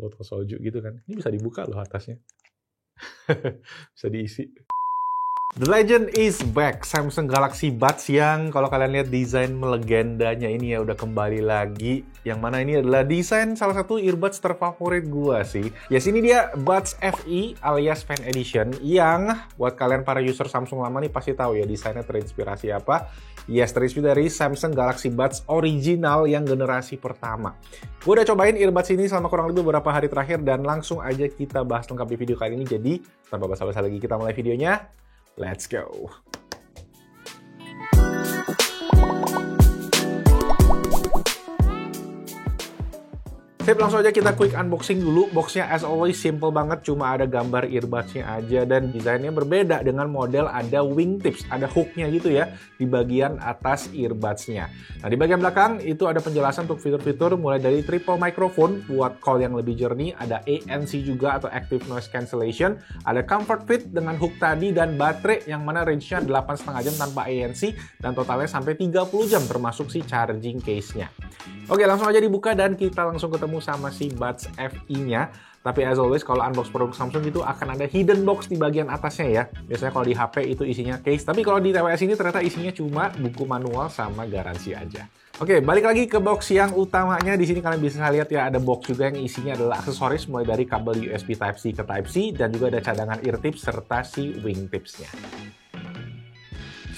botol soju gitu kan. Ini bisa dibuka loh atasnya. Bisa diisi. The legend is back. Samsung Galaxy Buds yang kalau kalian lihat desain melegendanya ini ya udah kembali lagi. Yang mana ini adalah desain salah satu earbuds terfavorit gua sih. Yes, ini dia Buds FE alias Fan Edition yang buat kalian para user Samsung lama nih pasti tahu ya desainnya terinspirasi apa. Yes, terinspirasi dari Samsung Galaxy Buds original yang generasi pertama. Gue udah cobain earbuds ini selama kurang lebih beberapa hari terakhir dan langsung aja kita bahas lengkap di video kali ini. Jadi tanpa basa-basi lagi kita mulai videonya. Let's go! Sip, langsung aja kita quick unboxing dulu. Boxnya as always simple banget, cuma ada gambar earbudsnya aja dan desainnya berbeda dengan model ada wingtips, ada hooknya gitu ya di bagian atas earbudsnya. Nah di bagian belakang itu ada penjelasan untuk fitur-fitur mulai dari triple microphone buat call yang lebih jernih, ada ANC juga atau active noise cancellation, ada comfort fit dengan hook tadi dan baterai yang mana range-nya 8,5 jam tanpa ANC dan totalnya sampai 30 jam termasuk si charging case-nya. Oke, langsung aja dibuka dan kita langsung ketemu sama si Buds FE-nya. Tapi as always, kalau unbox produk Samsung itu akan ada hidden box di bagian atasnya ya. Biasanya kalau di HP itu isinya case, tapi kalau di TWS ini ternyata isinya cuma buku manual sama garansi aja. Oke, balik lagi ke box yang utamanya. Di sini kalian bisa lihat ya ada box juga yang isinya adalah aksesoris mulai dari kabel USB Type-C ke Type-C dan juga ada cadangan ear tips serta si wingtips-nya.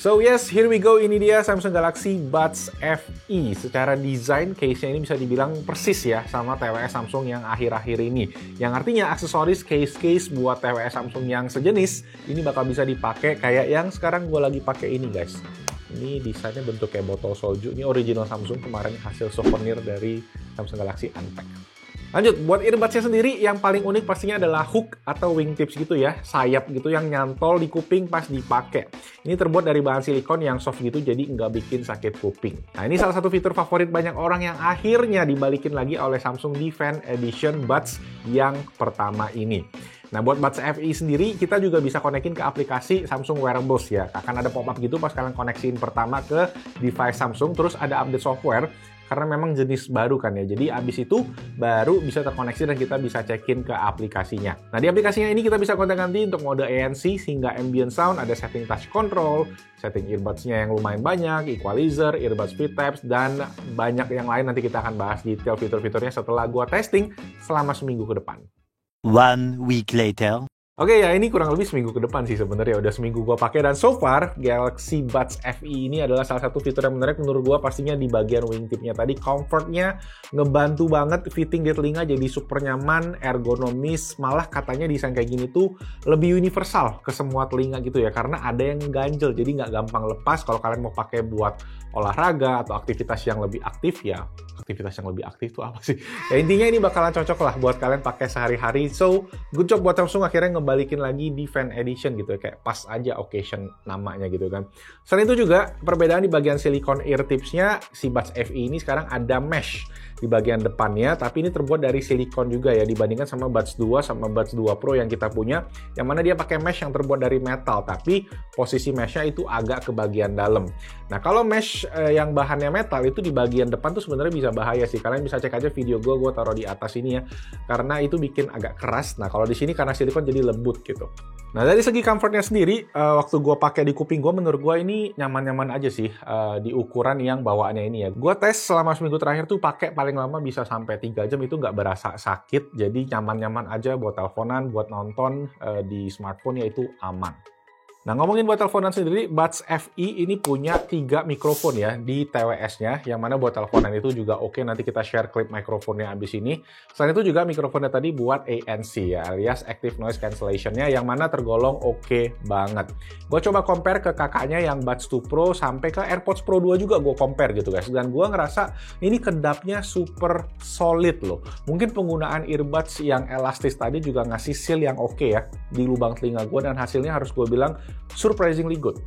So yes, here we go. Ini dia Samsung Galaxy Buds FE. Secara desain, case-nya ini bisa dibilang persis ya sama TWS Samsung yang akhir-akhir ini. Yang artinya aksesoris case-case buat TWS Samsung yang sejenis, ini bakal bisa dipakai kayak yang sekarang gue lagi pakai ini guys. Ini desainnya bentuk kayak botol soju. Ini original Samsung kemarin hasil souvenir dari Samsung Galaxy Unpacked. Lanjut, buat earbudsnya sendiri yang paling unik pastinya adalah hook atau wingtips gitu ya, sayap gitu yang nyantol di kuping pas dipakai. Ini terbuat dari bahan silikon yang soft gitu, jadi nggak bikin sakit kuping. Nah, ini salah satu fitur favorit banyak orang yang akhirnya dibalikin lagi oleh Samsung di Fan Edition Buds yang pertama ini. Nah, buat Buds FE sendiri, kita juga bisa konekin ke aplikasi Samsung Wearables ya. Akan ada pop-up gitu pas kalian koneksiin pertama ke device Samsung, terus ada update software. Karena memang jenis baru kan ya, jadi abis itu baru bisa terkoneksi dan kita bisa cekin ke aplikasinya. Nah di aplikasinya ini kita bisa kontak-ganti untuk mode ANC hingga ambient sound, ada setting touch control, setting earbuds-nya yang lumayan banyak, equalizer, earbuds speed taps, dan banyak yang lain. Nanti kita akan bahas detail fitur-fiturnya setelah gua testing selama seminggu ke depan. 1 week later. Oke ya, ini kurang lebih seminggu ke depan sih sebenarnya. Udah seminggu gue pakai dan so far Galaxy Buds FE ini adalah salah satu fitur yang menarik menurut gue pastinya di bagian wingtipnya tadi. Comfortnya ngebantu banget, fitting di telinga jadi super nyaman, ergonomis. Malah katanya desain kayak gini tuh lebih universal ke semua telinga gitu ya. Karena ada yang ganjel, jadi nggak gampang lepas kalau kalian mau pakai buat olahraga atau aktivitas yang lebih aktif ya. Aktivitas yang lebih aktif tuh apa sih? Ya intinya ini bakalan cocok lah buat kalian pakai sehari-hari. So, good job buat Samsung akhirnya ngebalikin lagi di Fan Edition gitu ya. Kayak pas aja occasion namanya gitu kan. Selain itu juga perbedaan di bagian silikon ear tips-nya, si Buds FE ini sekarang ada mesh di bagian depannya, tapi ini terbuat dari silikon juga ya, dibandingkan sama Buds 2 sama Buds 2 Pro yang kita punya, yang mana dia pakai mesh yang terbuat dari metal, tapi posisi meshnya itu agak ke bagian dalam. Nah kalau mesh yang bahannya metal itu di bagian depan tuh sebenarnya bisa bahaya sih. Kalian bisa cek aja video gue taruh di atas ini ya, karena itu bikin agak keras. Nah kalau di sini karena silikon jadi lembut gitu. Nah dari segi comfortnya sendiri, waktu gue pakai di kuping gue, menurut gue ini nyaman-nyaman aja sih di ukuran yang bawaannya ini ya. Gue tes selama seminggu terakhir tuh pakai paling lama bisa sampai 3 jam, itu nggak berasa sakit. Jadi nyaman-nyaman aja buat teleponan, buat nonton di smartphone ya itu aman. Nah ngomongin buat teleponan sendiri, Buds FE ini punya 3 mikrofon ya di TWS-nya, yang mana buat teleponan itu juga oke. Nanti kita share klip mikrofonnya abis ini. Selain itu juga mikrofonnya tadi buat ANC ya, alias Active Noise Cancellation-nya, yang mana tergolong oke banget. Gue coba compare ke kakaknya yang Buds 2 Pro sampai ke AirPods Pro 2 juga gue compare gitu guys. Dan gue ngerasa ini kedapnya super solid loh. Mungkin penggunaan earbuds yang elastis tadi juga ngasih seal yang oke ya di lubang telinga gue, dan hasilnya harus gue bilang surprisingly good.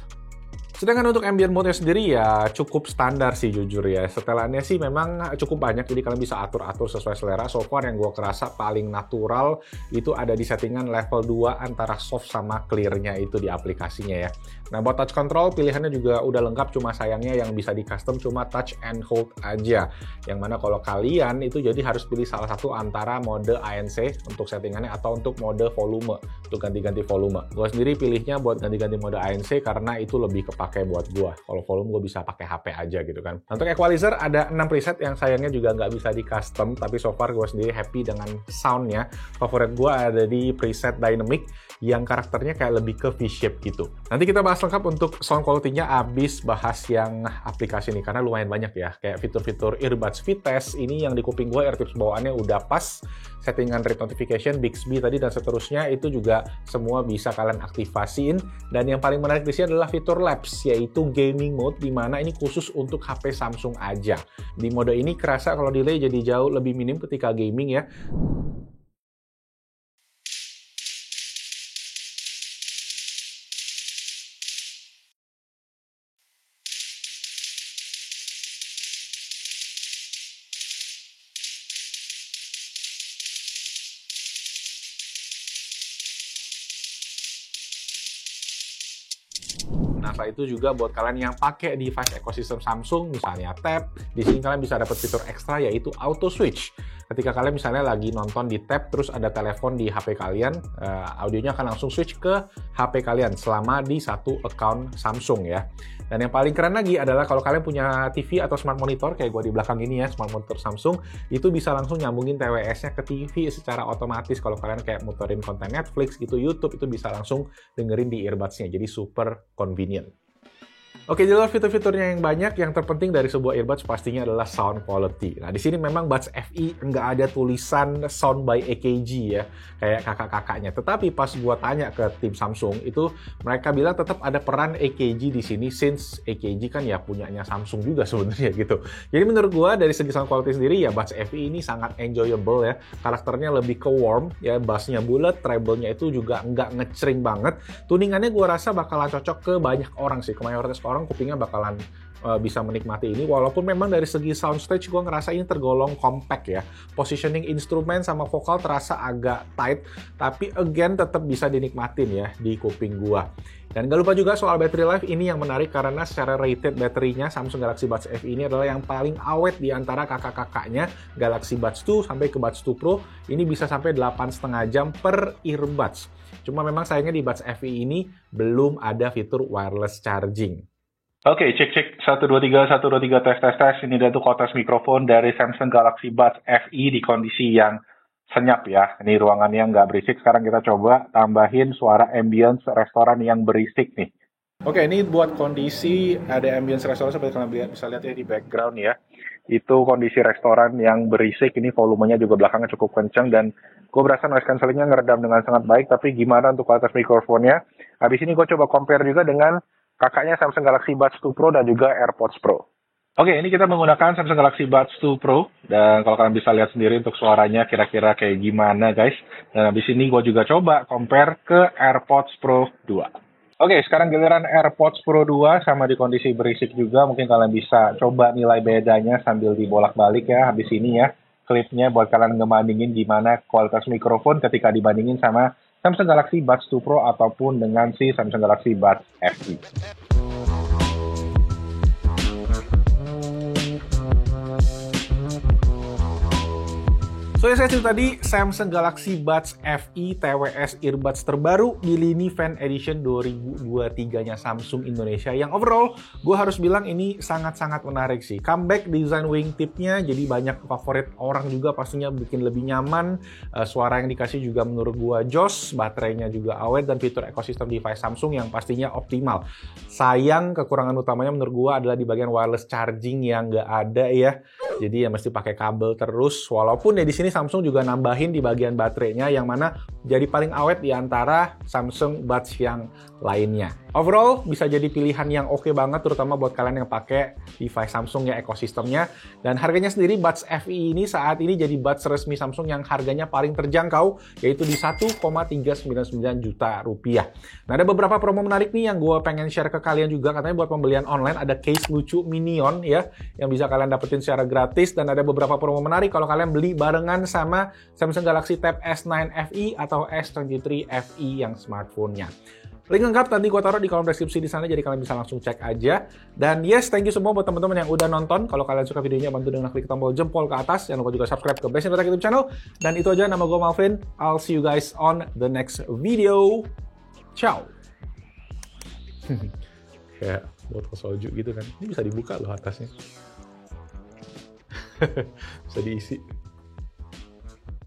Sedangkan untuk ambient mode-nya sendiri ya cukup standar sih jujur ya. Setelannya sih memang cukup banyak, jadi kalian bisa atur-atur sesuai selera. So far yang gue kerasa paling natural itu ada di settingan level 2 antara soft sama clear-nya itu di aplikasinya ya. Nah buat touch control pilihannya juga udah lengkap, cuma sayangnya yang bisa di custom cuma touch and hold aja. Yang mana kalau kalian itu jadi harus pilih salah satu antara mode ANC untuk settingannya atau untuk mode volume, untuk ganti-ganti volume. Gue sendiri pilihnya buat ganti-ganti mode ANC karena itu lebih kepake buat gue. Kalau volume gue bisa pakai HP aja gitu kan. Untuk equalizer ada 6 preset yang sayangnya juga nggak bisa di custom, tapi so far gue sendiri happy dengan soundnya. Favorit gue ada di preset dynamic yang karakternya kayak lebih ke V-shape gitu. Nanti kita bahas lengkap untuk sound quality-nya abis bahas yang aplikasi ini, karena lumayan banyak ya. Kayak fitur-fitur earbuds V-Test, ini yang di kuping gue AirTips bawaannya udah pas. Settingan rate notification, Bixby tadi dan seterusnya itu juga semua bisa kalian aktifasiin. Dan yang paling menarik di sini adalah fitur Labs, yaitu gaming mode, di mana ini khusus untuk HP Samsung aja. Di mode ini kerasa kalau delay jadi jauh lebih minim ketika gaming ya. Nah, setelah itu juga buat kalian yang pakai device ekosistem Samsung, misalnya Tab, di sini kalian bisa dapat fitur ekstra yaitu Auto Switch. Ketika kalian misalnya lagi nonton di Tab, terus ada telepon di HP kalian, audionya akan langsung switch ke HP kalian selama di satu account Samsung ya. Dan yang paling keren lagi adalah kalau kalian punya TV atau smart monitor, kayak gue di belakang ini ya, smart monitor Samsung, itu bisa langsung nyambungin TWS-nya ke TV secara otomatis. Kalau kalian kayak muterin konten Netflix gitu, YouTube, itu bisa langsung dengerin di earbuds-nya. Jadi super convenient. Oke, di luar fitur-fiturnya yang banyak, yang terpenting dari sebuah earbuds pastinya adalah sound quality. Nah, di sini memang Buds FE nggak ada tulisan sound by AKG ya, kayak kakak-kakaknya. Tetapi pas gua tanya ke tim Samsung, itu mereka bilang tetap ada peran AKG di sini, since AKG kan ya punyanya Samsung juga sebenarnya gitu. Jadi menurut gua dari segi sound quality sendiri ya Buds FE ini sangat enjoyable ya. Karakternya lebih ke warm ya, bassnya bulat, treble-nya itu juga nggak ngecering banget. Tuningannya gua rasa bakalan cocok ke banyak orang sih, ke mayoritas orang kupingnya bakalan bisa menikmati ini, walaupun memang dari segi soundstage gue ngerasa ini tergolong compact ya. Positioning instrumen sama vokal terasa agak tight, tapi again tetap bisa dinikmatin ya di kuping gue. Dan gak lupa juga soal battery life, ini yang menarik karena secara rated baterinya Samsung Galaxy Buds FE ini adalah yang paling awet di antara kakak-kakaknya Galaxy Buds 2 sampai ke Buds 2 Pro. Ini bisa sampai 8,5 jam per earbuds. Cuma memang sayangnya di Buds FE ini belum ada fitur wireless charging. Oke, cek 1 2 3 tes. Ini dia tuh kotes mikrofon dari Samsung Galaxy Buds FE di kondisi yang senyap ya. Ini ruangannya nggak berisik. Sekarang kita coba tambahin suara ambience restoran yang berisik nih. Oke, ini buat kondisi ada ambience restoran seperti kalian bisa lihat ya di background ya. Itu kondisi restoran yang berisik. Ini volumenya juga belakangnya cukup kenceng dan gue berasa noise cancellingnya ngeredam dengan sangat baik. Tapi gimana untuk kualitas mikrofonnya? Habis ini gue coba compare juga dengan kakaknya Samsung Galaxy Buds 2 Pro dan juga AirPods Pro. Oke, ini kita menggunakan Samsung Galaxy Buds 2 Pro. Dan kalau kalian bisa lihat sendiri untuk suaranya kira-kira kayak gimana guys. Dan habis ini gue juga coba compare ke AirPods Pro 2. Oke, sekarang giliran AirPods Pro 2 sama di kondisi berisik juga. Mungkin kalian bisa coba nilai bedanya sambil dibolak-balik ya habis ini ya. Klipnya buat kalian ngebandingin gimana kualitas mikrofon ketika dibandingin sama Samsung Galaxy Buds 2 Pro ataupun dengan si Samsung Galaxy Buds FE. So, saya cerita tadi Samsung Galaxy Buds FE TWS earbuds terbaru di lini Fan Edition 2023-nya Samsung Indonesia. Yang overall, gue harus bilang ini sangat-sangat menarik sih. Comeback desain wingtipnya, jadi banyak favorit orang juga pastinya bikin lebih nyaman. Suara yang dikasih juga menurut gue jos, baterainya juga awet, dan fitur ekosistem device Samsung yang pastinya optimal. Sayang, kekurangan utamanya menurut gue adalah di bagian wireless charging yang nggak ada ya. Jadi ya mesti pakai kabel terus, walaupun ya di sini Samsung juga nambahin di bagian baterainya yang mana jadi paling awet di antara Samsung Buds yang lainnya. Overall, bisa jadi pilihan yang oke banget, terutama buat kalian yang pakai device Samsung ya, ekosistemnya. Dan harganya sendiri, Buds FE ini saat ini jadi Buds resmi Samsung yang harganya paling terjangkau, yaitu di 1,399 juta rupiah. Nah, ada beberapa promo menarik nih yang gue pengen share ke kalian juga. Katanya buat pembelian online ada case lucu Minion ya, yang bisa kalian dapetin secara gratis. Dan ada beberapa promo menarik kalau kalian beli barengan sama Samsung Galaxy Tab S9 FE atau S23 FE yang smartphone-nya. Link lengkap tadi gue taruh di kolom deskripsi di sana, jadi kalian bisa langsung cek aja. Dan yes, thank you semua buat teman-teman yang udah nonton. Kalau kalian suka videonya, bantu dengan klik tombol jempol ke atas. Jangan lupa juga subscribe ke Best Internet YouTube channel. Dan itu aja, nama gue Malvin. I'll see you guys on the next video. Ciao. Kayak botol soju gitu kan. Ini bisa dibuka loh atasnya. Bisa diisi.